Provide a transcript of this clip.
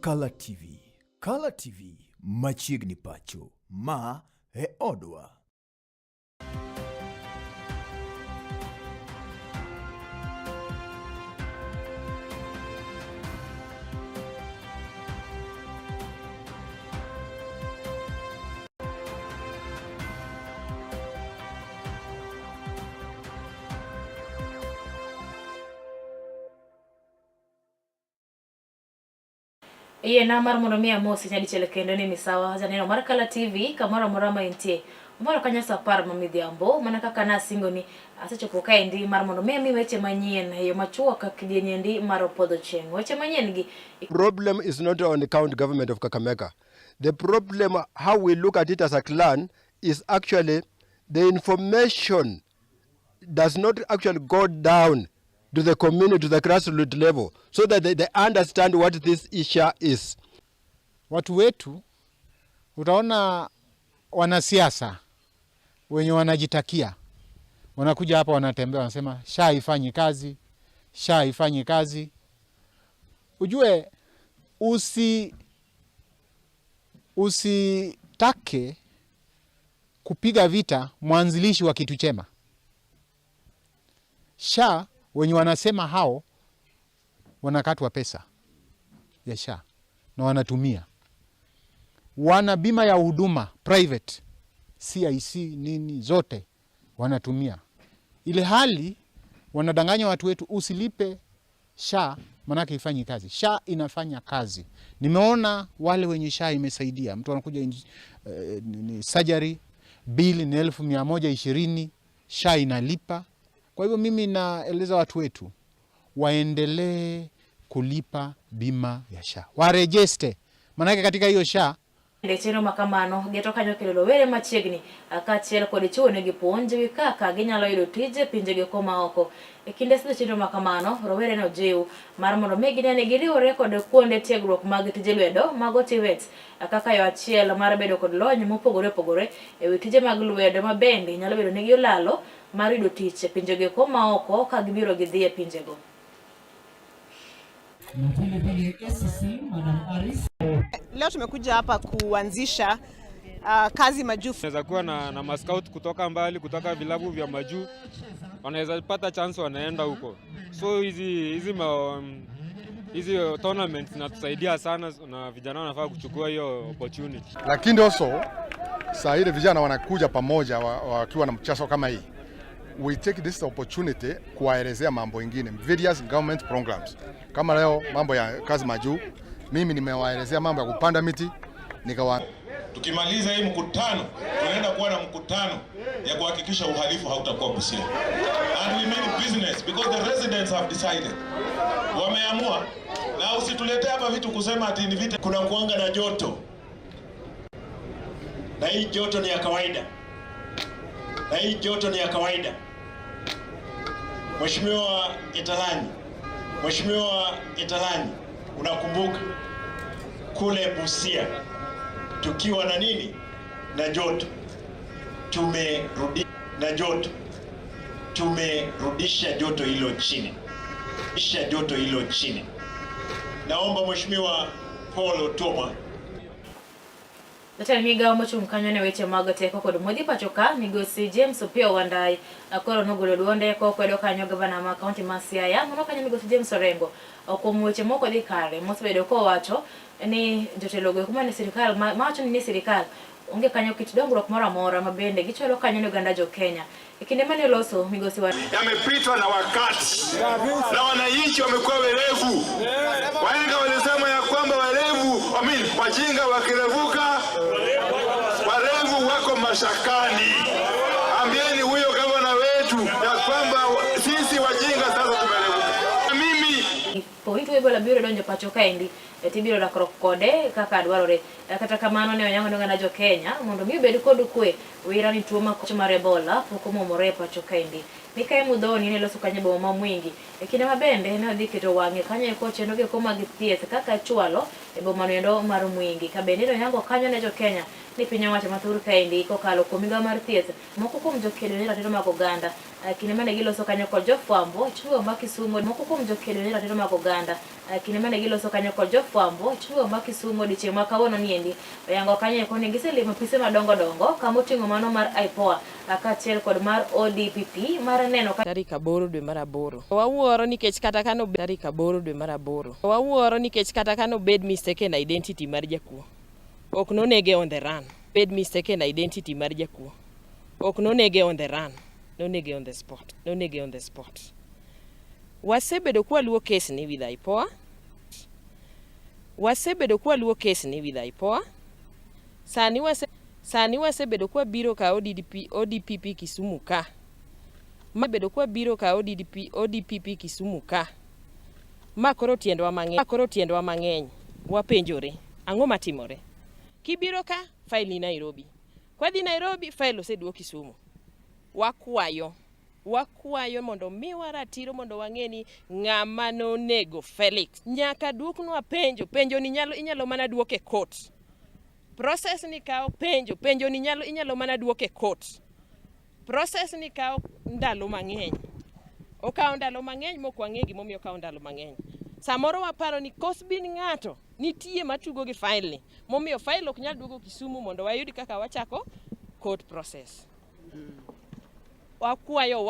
Color TV. Color TV machiegni pacho ma e odwa. Iye na mar mondo mi amosi nyadi chele kendo ni misawa janeno mar Color TV kamora morama intie. Umoro kanya sapar mamidhiambo mana kaka na singo ni asechopo ka endi mar mondo mi weche manyien yo machuo kaka dieniendi mar opodho chieng. Weche manyien gi problem is not on the county government of Kakamega. The problem, how we look at it as a clan, is actually the information does not actually go down to the community, to the grassroots level, so that they understand what this issue is. Watu wetu, utaona wanasiasa, wenye wanajitakia, wanakuja hapa wanatembea, wanasema, SHA haifanyi kazi, SHA haifanyi kazi. Ujue, usitake kupiga vita mwanzilishi wa kitu chema. SHA, wenye wanasema hao, wanakatwa pesa ya SHA na wanatumia. Wana bima ya huduma, private, CIC, nini, zote, wanatumia. Ile hali, wanadanganya watu wetu, usilipe SHA, manake ifanyi kazi. SHA inafanya kazi. Nimeona wale wenye SHA imesaidia. Mtu anakuja surgery, bill ni 1120, SHA inalipa. Kwa hivyo mimi naeleza watu wetu, waendelee kulipa bima ya SHA. Warejeste, manake katika hiyo SHA, ndecheno makamano geto kanyo kelelo were machiegni akachiel kod chuo ne gipuonje wi kaka ginyalo yudo tije pinje gi koma oko. Kinde sida chendo makamano rowere no jiw mar mondo mi ginene giriwore kod kuonde tiegruok mag tije lwedo mago TVET kaka yo achiel mar bedo kod lony mopogore opogore e tije mag lwedo mabende nyalo bedo negi olalo mar yudo tich e pinje gi koma oko ka gibiro gidhi e pinje go. Leo tumekuja hapa kuanzisha kazi majuu. Unaweza kuwa na mascout kutoka mbali, kutoka vilabu vya majuu. Wanaweza pata chance wanaenda huko. So hizi tournaments zinatusaidia sana na vijana wanafaa kuchukua hiyo opportunity. Lakini also saa ile vijana wanakuja pamoja wakiwa na mchaso kama hii. We take this opportunity kuwaelezea mambo mengine, various government programs. Kama leo mambo ya kazi majuu, mimi nimewaelezea mambo ya kupanda miti, tukimaliza hii mkutano, tunaenda kuwa na mkutano ya kuhakikisha uhalifu hautakuwa Busia. And we mean business because the residents have decided. Wameamua, na usitulete hapa vitu kusema ati ni vita. Kuna kuanga na joto. Na hii joto ni ya kawaida. Na hii joto ni ya kawaida. Mheshimiwa Italani, unakumbuka kule Busia tukiwa na nini? Na joto. Tumerudisha joto hilo chini. Naomba Mheshimiwa Paul Otoma Dr. Miga mochung kanyo ne weche mag teko kod modhi pachoka migosi James Opio Wandai akoro nogolo duonde ko kwedo kanyo gavana ma county ma Siaya mono kanyo migosi James Orengo okuom weche moko dhi kare mosebedo ko wacho ni jotelo go kuma ne sirikal mawacho ni sirikal onge kanyo kit dongruok moro amora mabende gicholo kanyo ne oganda jo Kenya. Ikinde mane loso migosi wa yamepitwa na wakati na wananchi wamekuwa werevu. Wahenga walisema ya kwamba wajinga wakirevuka warevu wako mashakani. Ambieni huyo gavana wetu ya kwamba sisi wajinga sasa tumerevuka. Mimi point webo la biro donjo pachoka endi tibiro la krokode kaka dwarore kata kamano ne onyango ngana jo Kenya mondo mi bed kod kwe wira ni tuo mar Ebola poko momore pachoka endi Mikae Mudhoni ne loso kanye boma mwingi kinde mabende ne odhi keto wange kanye ko chendo ge koma gi thieth kaka chwalo e boma no mar mwingi kabende no yango kanyo ne jo Kenya ni piny owacho mathur kaendi kokalo kuom migawo mar thieth moko kuom jokedo ne ratiro mag oganda kinde mane giloso kanyo kod jofwambo chuo ma Kisumu moko kuom jokedo ne ratiro mag oganda kinde mane giloso kanyo kod jofwambo chuo ma Kisumu odiochieng' ma kawuono niendi oyango kanyo koni giselimo pise madongo dongo kama oting'o mano mar IPOA kaachiel kod mar ODPP mar neno tarik 8 dwe mar 8. Wawuoro nikech kata kano tarik 8 dwe mar 8. Wawuoro nikech kata kano bed mistaken identity mar jakuo. Ok nonege on the run. Bed mistaken identity mar jakuo. Ok nonege on the run. Nonege on the spot. Nonege on the spot. Wasebedo kwa luo case ni with IPOA. Wasebedo kwa luo case ni with IPOA. Sani wasebedo kwa biro ka ODPP Kisumu ka. Mabedo kwa biro ka ODPP Kisumu ka. Makoro tiendwa mang'eny. Wapenjore. Ang'o matimore? Kibiro ka file ni Nairobi. Kwa di Nairobi file oseduo Kisumu. Wakwayo mondo miwa ratiro mondo wang'eni ng'ama nonego Felix. Nyaka duoknwa penjo ni inyalo mana duoke court. Process ni kao penjo ni inyalo mana duoke court. Process ni kao ndalo mang'eny. Okao ndalo mang'eny mok wang'e gimomiyo okao ndalo mang'eny. Samoro waparo ni kosbin ng'ato nitie matugo gi file ni. Momiyo file ok nyal duogo Kisumu mondo wayudi kaka wachako court process. Wakwayo